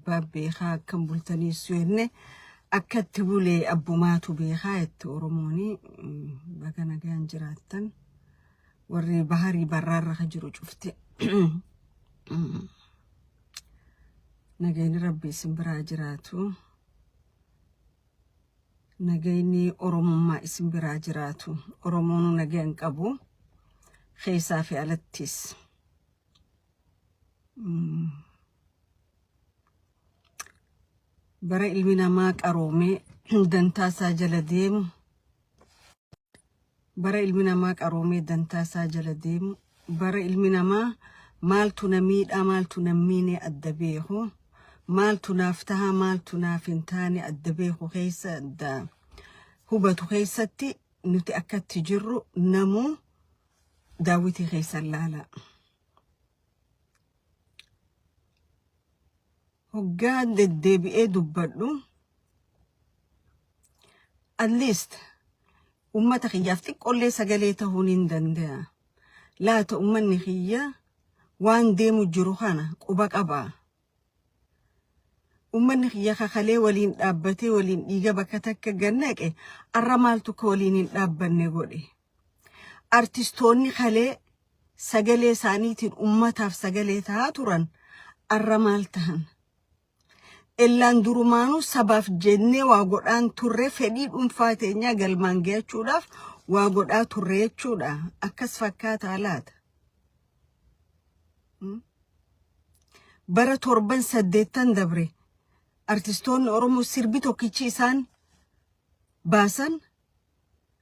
abbaab beekaa akkam bultaniisu jenne akkatti bulee abbumaatu beekaa itti Oromooni baga nagaan jiraattan warri baharii barraarra ka jiru cufte nagayni rabbi isin biraa jiraatu nagayni Oromummaa isin biraa jiraatu Oromoonu nagayan qabu keessaa fi alattis bara ilmi namaa qaroome dantaasaa jala deemu bara ilmi namaa qaroome dantaasaa jala deemu bara ilmi namaa maaltu namiidha maaltu nammiine adda beeku maaltu naaf taha maaltu naaf hin taane adda beeku keessa adda hubatu keessatti nuti akkatti jirru namuu daawwitii keessa laala hoggaa deddeebi'ee dubbadhu at least ummata kiyyaaf xiqqollee sagalee ta'uun hin danda'a laata ummanni kiyya waan deemu jiru kana quba qabaa ummanni kiyya kakalee waliin dhaabbatee waliin dhiiga bakka takka gannaqe arra maaltu ka waliin hin dhaabbanne godhe artistoonni kalee sagalee isaaniitiin ummataaf sagalee ta'aa turan arra maal tahan illaan durumaanuu sabaaf jennee waa godhaan turre fedhii dhuunfaa teenyaa galmaan gahuudhaaf waa godhaa turre jechuudha akkas fakkaata laata bara 7-8 dabre artistoonni Oromoo sirbi tokkichi isaan baasan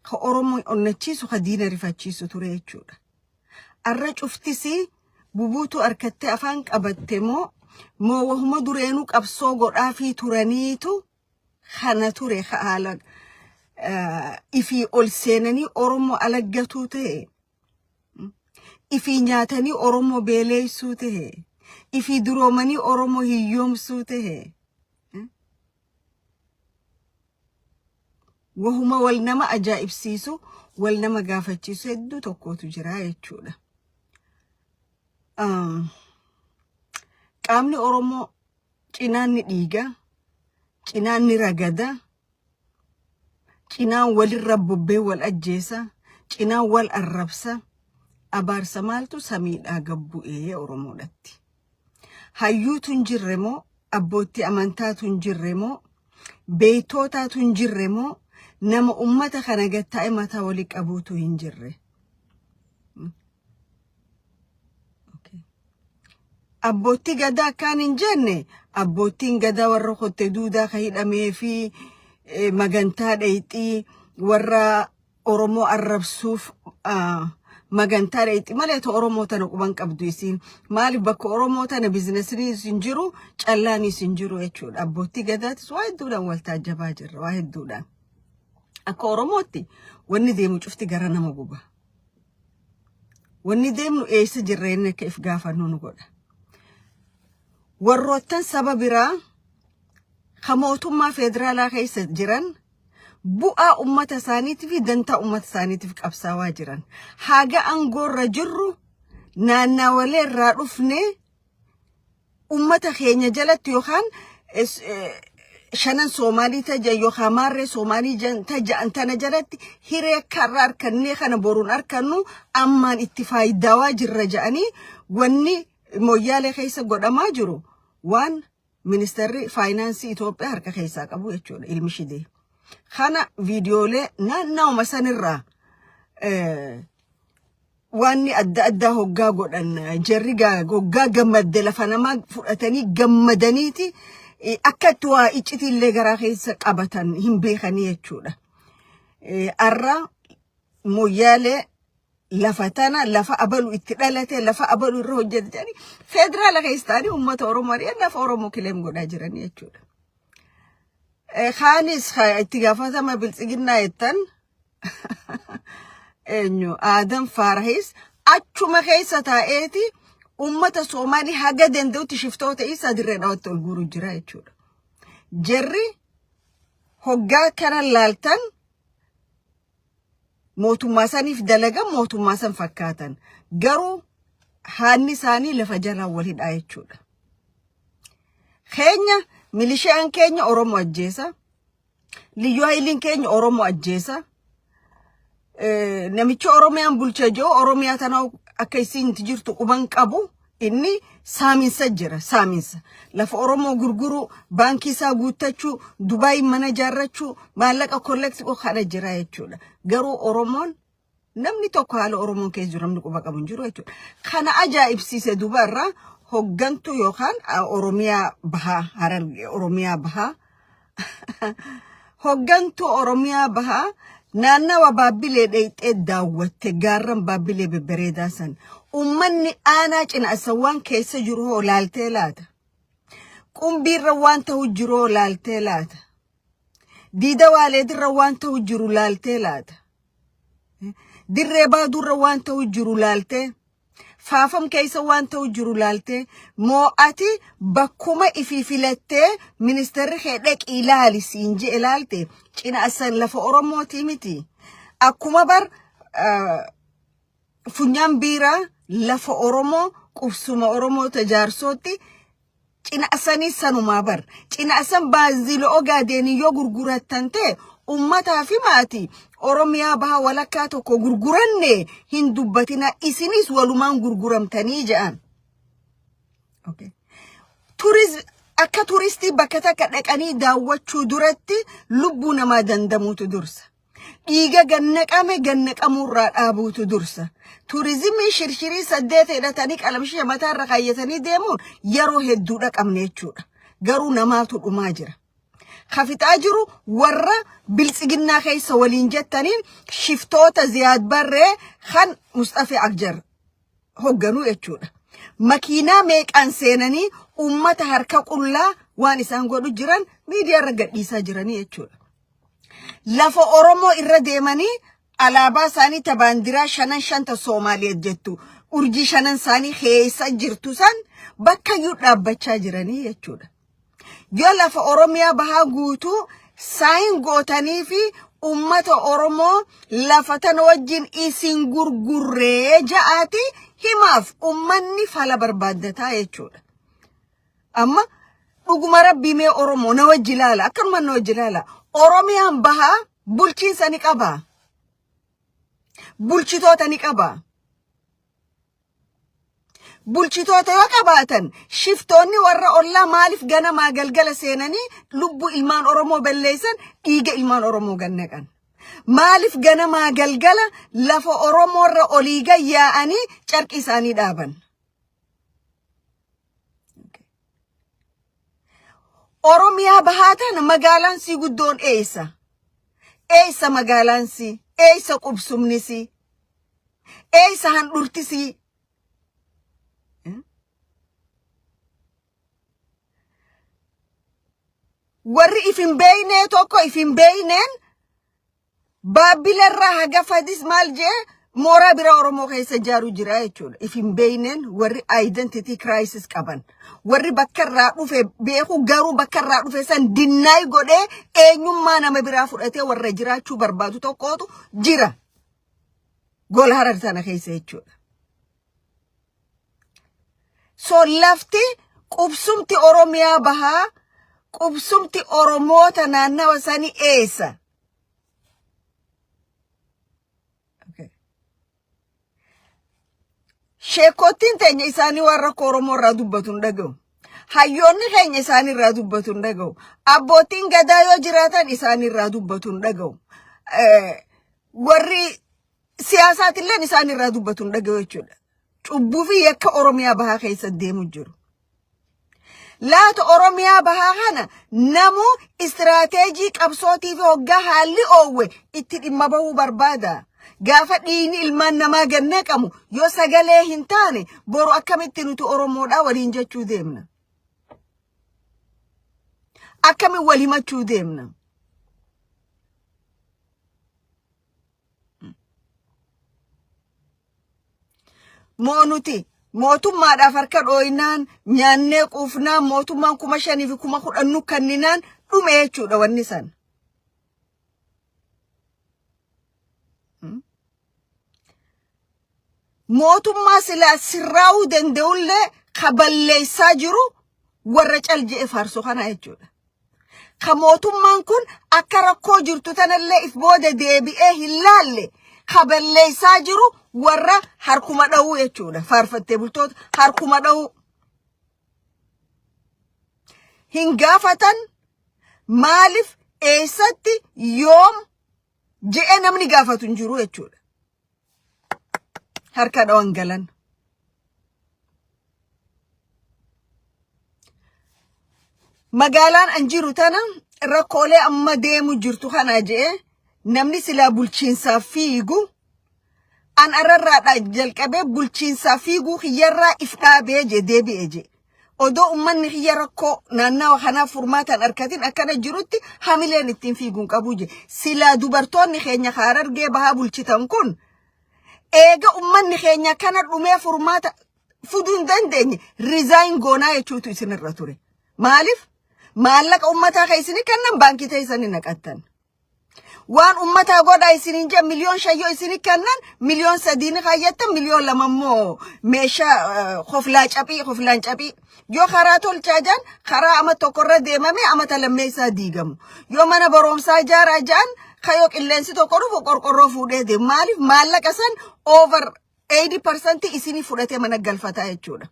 ka Oromoo onnachiisu ka diina rifachiisu ture jechuudha arra cuftisi bubuutu harkattee afaan qabatte moo wahuma dureenuu qabsoo godhaa fi turaniitu kana ture haala ifii ol seenanii Oromoo alaggatuu ta'e ifii nyaatanii Oromoo beeleessuu ta'e ifii duroomanii Oromoo hiyyoomsuu ta'e wahuma wal nama ajaa'ibsiisu wal nama gaafachiisu hedduu tokkotu jira jechuudha qaamni Oromoo cinaan ni dhiiga cinaan ni ragada cinaan walirra bobbee wal ajjeesa cinaan wal arrabsa abaarsa maaltu samiidhaa gabbu'ee Oromoodhatti hayyuutu hin jirre moo abbootti amantaatu hin jirre moo beeytootaatu hin jirre moo nama ummata kana gattaa'e mataa walii qabuutu hin jirre abbootti gadaa akkaan hin jenne abboottiin gadaa warra kotte duudaa ka hidhamee fi magantaa dhayxii warra Oromoo arrabsuuf magantaa dhayxii malee ta Oromoo tana quban qabdu isiin maaliif bakka Oromoo tana biizinesiin hin jiru callaanis hin jiru jechuudha abbootti gadaatis waa hedduudhaan wal taajjabaa jirra waa hedduudhaan akka Oromootti wanni deemu cufti gara nama guba wanni deemnu eessa jirreen akka if gaafannu nu godha warroottan saba biraa ka mootummaa federaalaa keessa jiran bu'aa ummata isaaniitiif fi dantaa ummata isaaniitiif qabsaawaa jiran haga aangoorra jirru naannawalee irraa dhufne ummata keenya jalatti yookaan shanan Soomaalii taja yookaan maarree Soomaalii taja tana jalatti hiree karra harkannee kana boruun harkannu ammaan itti faayidaawaa jirra jedhanii wanni moyyaalee keessa godhamaa jiru waan ministeerri faayinaansii Itoophiyaa harka keessaa qabu jechuudha ilmi shidee kana viidiyoolee naannawuma sanirraa wanni adda addaa hoggaa godhan jarri hoggaa gammadde lafa namaa fudhatanii gammadaniiti akkatti waa iccitiillee garaa keessa qabatan hin beekanii jechuudha arra moyyaalee lafa tana lafa abalu itti dhalate lafa abalu irra hojjetani federaala keessaani ummata Oromoo lafa Oromoo kileem godhaa jiran jechuudha khaanis itti gaafatama biltsiginnaa jettan enyu Adam Farahis achuma keessa taa'eeti ummata Soomaalii haga danda'utti shiftoota isa dirree dhawaatti ol guuru jira jechuudha jarri hoggaa kana laaltan mootummaa saniif dalaga mootummaa san fakkaatan garuu haanni isaanii lafa jalaa wal hidhaa jechuudha keenya milishaan keenya Oromoo ajjeesa liyyuu hayiliin keenya Oromoo ajjeesa namichi Oromiyaan bulchaa jiru Oromiyaa tana akka isin jirtu quban qabu inni saaminsa jira saaminsa lafa Oromoo gurguru baankii isaa guuttachuu Dubai mana jaarrachuu maallaqa collect ko kana jira jechuudha garuu Oromoon namni tokko haala Oromoon keessa jiru namni quba qabu jiru jechuudha kana ajaa'ibsiise dubarra hoggantu yookaan Oromiyaa baha harar Oromiyaa baha hoggantu Oromiyaa baha naannawa Baabbilee dheeyxee daawwatte gaarran Baabbilee bebbereedaa san ummanni aanaa Cinaasa waan keessa jiru hoo laaltee laata qumbiirra waan ta'u jiru hoo laaltee laata diida waaleedirra waan ta'u jiru laaltee laata dirree baadurra waan ta'u jiru laaltee faafam keessa waan ta'u jiru laaltee moo'ati bakkuma ifi filattee ministeerri hedheq ilaali siinje ilaalte Cinaasan lafa Oromooti miti akkuma bar funyaan biiraa lafa Oromoo qubsuma Oromoo tajaarsootti Cinaasanii sanumaa bar Cinaasan baaziloo gaadeeni yoo gurgurattan ta'e ummataa fi maatii Oromiyaa baha walakkaa tokko gurguranne hin dubbatina isinis walumaan gurguramtanii jedhan okay akka turistii bakka takka dhaqanii daawwachuu duratti lubbuu namaa dandamuutu dursa dhiiga gannaqamurraa dhaabuutu dursa turizimii shirshirii 8 hidhatanii qalamshii mataarra kaayyatanii deemuun yeroo hedduu dhaqamne jechuudha garuu namaatu dhumaa jira khafixaa jiru warra biltsiginnaa keessa waliin jettaniin shiftoota Ziyaad Barree kan Mustafa Akjar hogganu jechuudha makiinaa meeqaan seenanii ummata harka qullaa waan isaan godhu jiran miidiyaarra gadhiisaa jiranii jechuudha lafa Oromoo irra deemanii alaabaa isaanii tabaandiraa 5 Soomaaliyaa jettu urjii 5 isaanii keessa jirtu san bakka iyyuu dhaabbachaa jiranii jechuudha yoo lafa Oromiyaa bahaa guutuu saayin gootanii fi ummata Oromoo lafa tan wajjin isin gurgurree ja'aati himaaf ummanni fala barbaaddataa jechuudha amma dhuguma rabbii mee Oromoo na wajji laala akkanuma na wajji laala Oromiyaan bahaa bulchiinsa ni qaba bulchitoota ni qaba bulchitoota yoo qabaatan shiftoonni warra ollaa maaliif ganamaa galgala seenanii lubbuu ilmaan Oromoo balleessan dhiiga ilmaan Oromoo gannaqan maaliif ganamaa galgala lafa Oromoorra olii gayyaa'anii carqii isaanii dhaaban Oromiyaa bahaatan magaalaan si guddoon eessa magaalaan si eessa qubsumni si eessa handhurti si warri ifin beeynee tokko ifin beeyneen Baabbilarraa haga fadis maal jee mooraa bira Oromoo keessa jaaru jira jechuudha ifin beeyneen warri identity crisis qaban warri bakkarraa dhufe beeku garuu bakkarraa dhufe san dinnaay godhee eenyummaa nama biraa fudhatee warra jiraachuu barbaadu tokkootu jira gola Harar sana keessa jechuudha so lafti qubsumti Oromiyaa bahaa qubsumti Oromoota naannawa sanii eessa sheekottiin teenya isaanii warra Oromoo irraa dubbatuun dhaga'u hayyoonni keenya isaanii irraa dubbatuun dhaga'u abbootiin gadaa yoo jiraatan isaanii irraa dubbatuun dhaga'u warri siyaasaatiillee isaanii irraa dubbatuun dhaga'u jechuudha cubbuu fi yakka Oromiyaa bahaa keessa deemu jiru laata Oromiyaa bahaa kana namu istirateejii qabsootii fi hoggaa haalli oowwe itti dhimma bahuu barbaada gaafa dhiini ilmaan namaa gannaqamu yoo sagalee hin taane boru akkamitti nuti Oromoodhaa waliin jechuu deemna akkamitti wal himachuu deemna moonuti mootummaadhaaf harka dhooyinaan nyaannee quufnaan mootummaan 5,000 fi 10,000 kanninaan dhume jechuudha wanni san mootummaa sila sirraa'uu danda'ullee kaballeessaa jiru warra calje farso kana jechuudha. Kamootummaan kun akka rakkoo jirtu tanallee if booda deebi'ee hin laalle kaballeessaa jiru warra harkuma dha'uu jechuudha. Faarfattee bultoota harkuma dha'uu hin gaafatan maaliif eessatti yoom je'e namni gaafatu hin jiru jechuudha. Harka dha'an galan. Magaalaan anjiru tana rakkoolee amma deemu jirtu kana je'e namni silaa bulchiinsaaf fiigu an ararraadha jalqabee bulchiinsaaf fiiguu kiyyarraa if dhaabee je deebi'e je. Odoo ummanni kiyya rakkoo naannawa kanaa furmaatan harkatiin akkana jirutti hamileen ittiin fiiguun qabu je. Silaa dubartoonni keenya Harargee bahaa bulchitan kun eega ummanni keenya kana dhumee furmaata fuduu hin dandeenye rizaayin goonaa jechuutu isinirra ture. Maaliif? Maallaqa ummataa keessanii kannan baankii teessanii naqattan. Waan ummataa godhaa isiniin jee miliyoon shayyoo isinii kannan miliyoon sadiini kaayyattan miliyoon lama immoo meeshaa hoflaan caphii. Yoo karaa tolchaa jaan karaa ama tokkorra deemame amata lammeessaa diigamu. Yoo mana barumsaa ijaaraa jaan kayoo qilleensi tokko dhufu qorqorroo fuudhee deemu. Maaliif maallaqa san over 80% isinii fudhatee mana galfataa jechuudha.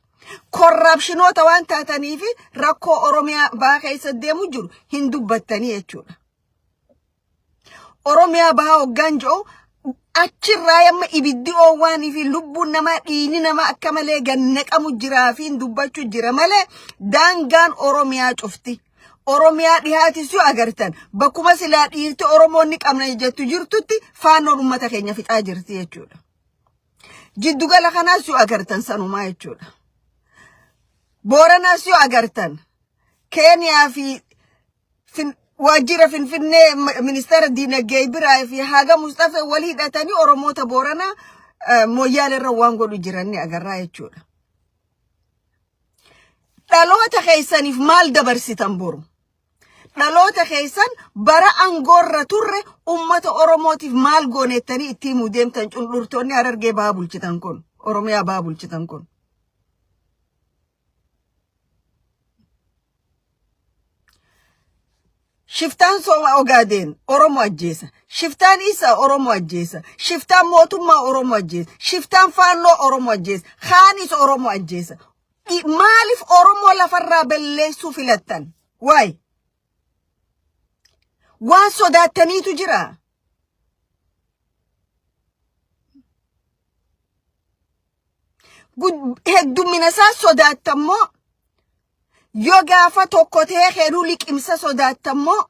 Korrapshinoota waan taataniif rakkoo Oromiyaa bahaa keessa deemu jiru hin dubbattanii jechuudha. Oromiyaa bahaa hoggaan jiru achirraa yamma ibiddi oowwaanii fi lubbuun namaa dhiini namaa akka malee gannaqamu jiraa fi dubbachuu jira malee daangaan Oromiyaa cufti. Oromiyaa dhihaatis yoo agartan bakkuma silaa dhiirti Oromoonni qabna jettu jirtutti faannoon uummata keenya fixaa jirti jechuudha. Jiddugala kanaas yoo agartan sanumaa jechuudha. Booranaas yoo agartan Keeniyaa fi waajjira Finfinnee ministeera diinagdee biraa fi Haga Mustafa wal hidhatanii Oromoota Booranaa Moyyaalerra waan godhu jiran ni agarraa jechuudha. Dhaloota keessaniif maal dabarsitan boru? Dhaloota keessan bara angoorra turre ummata Oromootiif maal goonettanii itti himuu deemtan cundhurtoonni Harargee bahaa bulchitan kun, Oromiyaa bahaa bulchitan kun. Shiftaan Soma Ogaden, Oromo ajjeesa. Shiftaan Isa, Oromo ajjeesa. Shiftaan Mootummaa Oromo ajjeesa. Shiftaan Faannoo Oromo ajjeesa. Khaanis Oromo ajjeesa. Maaliif Oromoo lafarraa balleessuu filattan? Waay? Waan sodaattaniitu jira. Heddumina isaa sodaattammoo yoo gaafa tokko ta'ee heeruu liqimsa sodaattammoo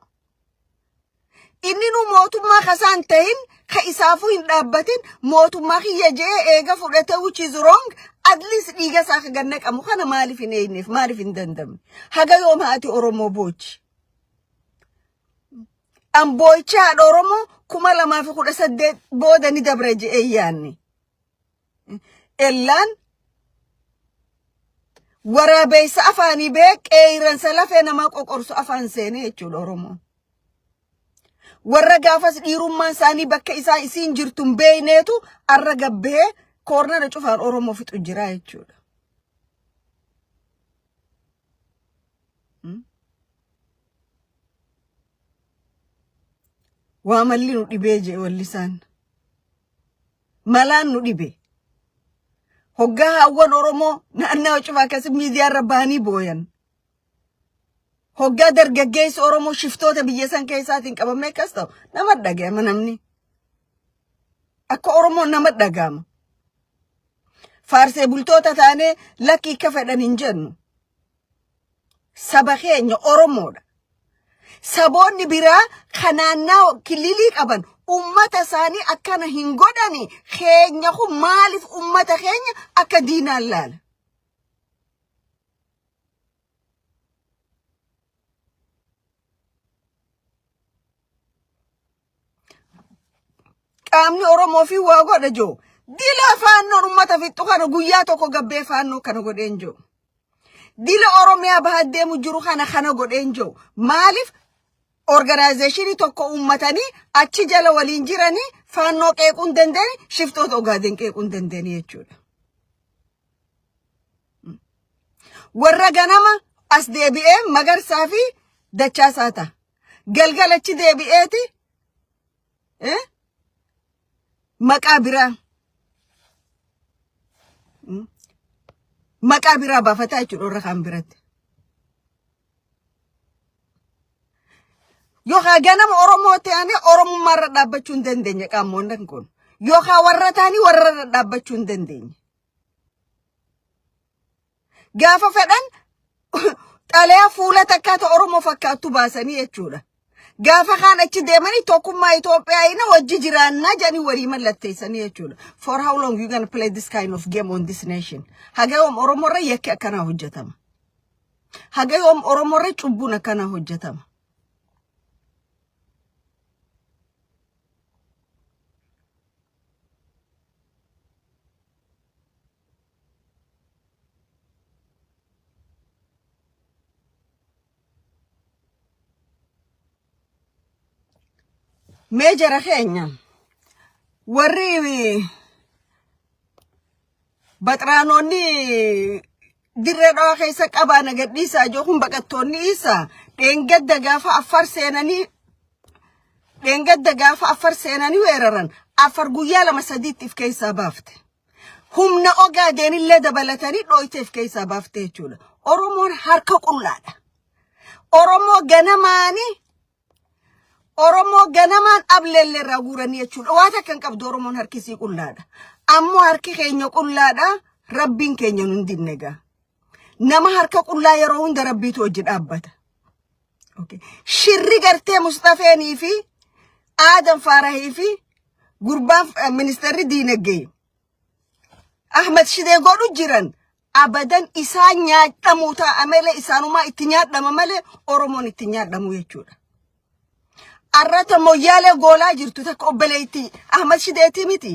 inni nu mootummaa kasaan ta'in ka isaafuu hin dhaabbatin mootummaa kiyya jee eega fudhate which is wrong at least dhiiga isaa gannaqamu kana maaliif hin eenyeef maaliif hin dandamne haga yooma ati Oromoo boochi an boochi haadha Oromoo 2018 booda ni dabre jee yaanni ellaan waraabeysa afaanii bee qeeransa lafee namaa qoqorsu afaan seenee jechuudha Oromoo. Warra gaafas dhiirummaan isaanii bakka isaa isiin jirtun beeyneetu arra gabbee koornara cufaan Oromoo fixu jira jechuudha. Waa malli nu dhibee jee wallisaan. Malaan nu dhibee. Hoggaa hawwan Oromoo naannawaa cufaa akkasi miidiyaarra bahanii booyan. Hoggaa dargaggeessi Oromoo shiftoota biyya san keessaatiin qabamee akkas ta'u nama dhaga'ama namni. Akka Oromoon nama dhaga'ama. Faarsee bultoota taanee lakkii akka fedhan hin jennu. Saba keenya Oromoodha. Saboonni biraa kanaannaa kililii qaban ummata isaanii akkana hin godhani keenya kun maaliif ummata keenya akka diinaan laala? Qaamni Oromoo fi waa godha joo. Dila faannoon ummata fixu kana guyyaa tokko gabbee faannoo kana godheen joo. Dila Oromiyaa bahaa deemu jiru kana godheen joo. Maaliif? Organizationii tokko ummatanii achi jala waliin jiranii faannoo qeequun dandeenye shiftoota Ogaaden qeequun dandeenye jechuudha. Warra ganama as deebi'ee Magarsaa fi Dachaasaa ta'a. Galgalachi deebi'eeti maqaa biraa baafataa jechuudha warra kaan biratti. Yookaan ganama Oromoo ta'anii Oromummaa irra dhaabbachuu hin dandeenye qaamoonni kun. Yookaan warra ta'anii warra irra dhaabbachuu hin dandeenye. Gaafa fedhan xalayaa fuula takkaata Oromoo fakkaattu baasanii jechuudha. Gaafa kaan achi deemanii tokkummaa Itoophiyaa ina wajji jiraannaa jedhanii walii mallatteessanii jechuudha. For how long you gonna play this kind of game on this nation? Hagayoom Oromoo irra yakki akkanaa hojjetama. Hagayoom Oromoo irra cubbuun akkanaa hojjetama. Meejara keenya warri baxraanonni dirree dhawaa keessa qabaa nagadhiisaa jookun baqattoonni isaa dheengadda gaafa Afar seenanii weeraran Afar guyyaa 2-3 keessaa baafte. Humna Ogaadeenillee dabalatanii dhooyteef keessaa baafte jechuudha. Oromoon harka qullaadha. Oromoo ganamaan ableellee irraa guuranii jechuudha. Waan akkan qabdu Oromoon harkisii qullaadha. Ammoo harki keenya qullaadha. Rabbiin keenya nun dinnega. Nama harka qullaa yeroo hunda rabbiitu hojii dhaabbata. Shirri gartee Mustafeenii fi Aadan Faarahii fi gurbaan ministeerri diinagdee Ahmed Shidee godhu jiran abadan isaan nyaadhamu ta'a malee isaanumaa itti nyaadhama malee Oromoon itti nyaadhamu jechuudha. Arrata moyyaalee goolaa jirtu takka obbaleetti Ahmed Shideetii miti.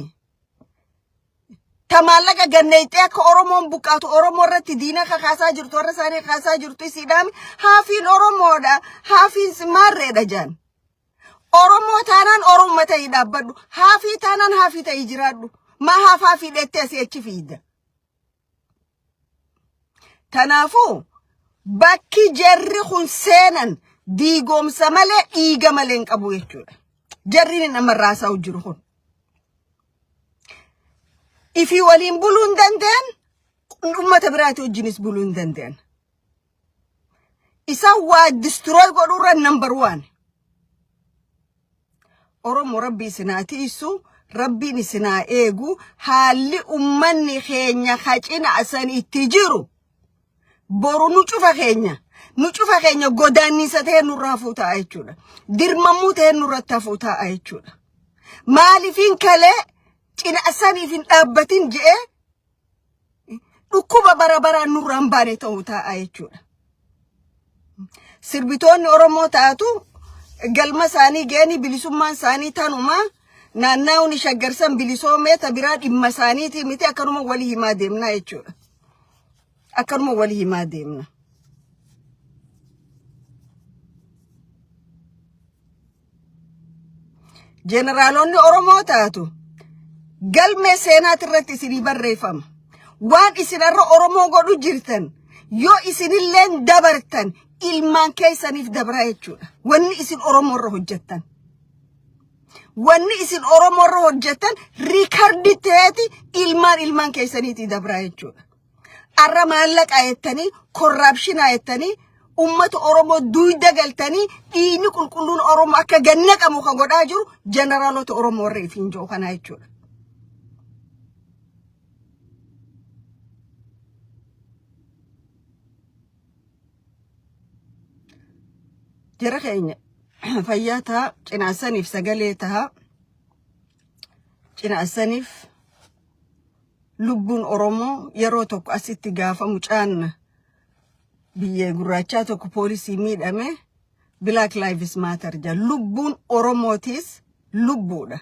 Tamallaqa ganneeyxee akka Oromoon buqqaatu Oromoo irratti diina kakaasaa jirtu warra isaanii kakaasaa jirtu isiidhaami haafiin Oromoodha haafiin maarreedha jaan. Oromoo taanaan Oromoo ta'ii dhaabbadhu haafii taanaan haafii ta'ii jiraadhu maa haafaa fiidhettee asii achi fiidda. Kanaafuu bakki jarri kun seenan diigomsa malee dhiiga malee hin qabu jechuudha. Jarriin namarraa isaa jiru kun. Ifii waliin buluu hin danda'an uummata biraati wajjinis buluu hin danda'an. Isaan waa destroy godhuurra number 1. Oromoo rabbii isinaa tiisu rabbiin isinaa eegu haalli ummanni keenya hacina asan itti jiru boru nu cufa keenya godaannisa ta'e nurraa fuutaa jechuudha. Dirmamuu ta'e nurratti hafuutaa jechuudha. Maaliifin kalee cina asaniif hin dhaabbatin je'e dhukkuba bara nurraan baane ta'uu ta'a jechuudha. Sirbitoonni Oromoo taatu galma isaanii geeni bilisummaan isaanii tanuma naannaawni shaggarsan bilisoomee tabiraa dhimma isaaniiti miti akkanuma walii himaa deemna jechuudha. Akkanuma walii himaa deemna. Jeneraalonni Oromoo taatu galmee seenaati irratti isinii barreeffama. Waan isinarra Oromoo godhu jirtan yoo isinilleen dabartan ilmaan keessaniif dabra jechuudha. Wanni isin Oromoo irra hojjettan. Wanni isin Oromoo irra hojjettan riikardi ta'eeti ilmaan keessaniiti dabra jechuudha. Arra maallaqa jettanii korraapshinaa jettanii ummata Oromoo duuda galtanii dhiigni qulqulluun Oromoo akka ganna qabu kan godhaa jiru jeneraalota Oromoo irra ifiin jiru kana jechuudha. Jara keenya fayyaa ta'a cinaasaniif sagalee ta'a cinaasaniif lubbuun Oromoo yeroo tokko asitti gaafa mucaan biyya gurraachaa tokko poolisii miidhame Black Lives Matter ja lubbuun Oromootis lubbuudha.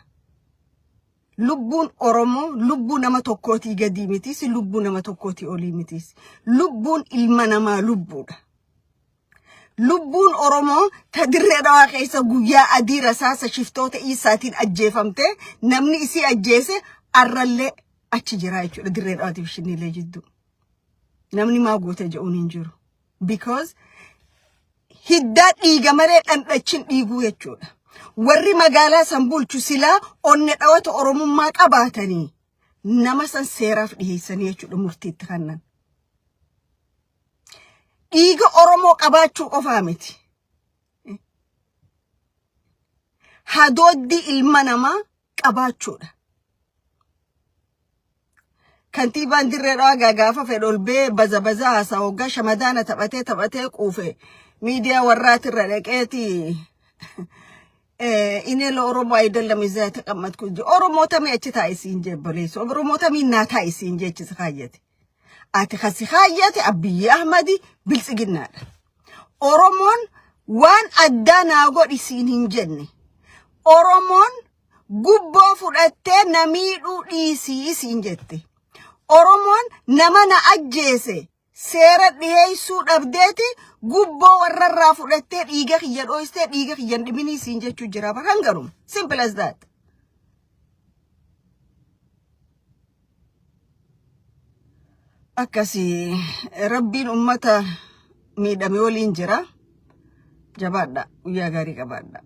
Lubbuun Oromoo lubbuu nama tokkootii gadi mitis lubbuu nama tokkootii olii mitis lubbuun ilma namaa lubbuudha. Lubbuun Oromoo ta dirree dhawaa keessa guyyaa adii rasaasa shiftoota isaatiin ajjeefamte namni isii ajjeese arrallee achi jira jechuudha dirree dhawaatiif shinniilee jidduu. Namni maa goote je'uun hin jiru. because hiddaa dhiiga malee dhandhachin dhiiguu jechuudha. Warri magaalaa san bulchu silaa onne dhawata oromummaa qabaatanii nama san seeraaf dhiyeessanii jechuudha murtiitti kannan. Dhiiga Oromoo qabaachuu qofaa miti. Hadooddi ilma namaa qabaachuudha. Kantiibaan Dirree Dhawaa gaafa fedhol bee baza haasaa hoggaa shamadaana taphatee quufe miidiyaa warraatirra dhaqeeti inni Oromoo ayidallam izaa taqammatku Oromoo tamii achi taa'isiin jebboleessu Oromoo tamii naa taa'isiin jechisa kaayyate. Ati kasi kaayyate Abiyyi Ahmadi biltsiginnaadha. Oromoon waan addaa naa godhisiin hin jenne. Oromoon gubboo fudhattee namiidhuu dhiisii siin jette. Oromoon nama na ajjeese seera dhiyeessuu dhabdeeti gubboo warrarraa fudhattee dhiiga kiyya dhooystee dhiiga kiyyan dhiminii siin jechuu jira bakan garum. Simple as that. Akkasi rabbiin ummata miidhame waliin jira. Jabaadha guyyaa gaarii qabaadha.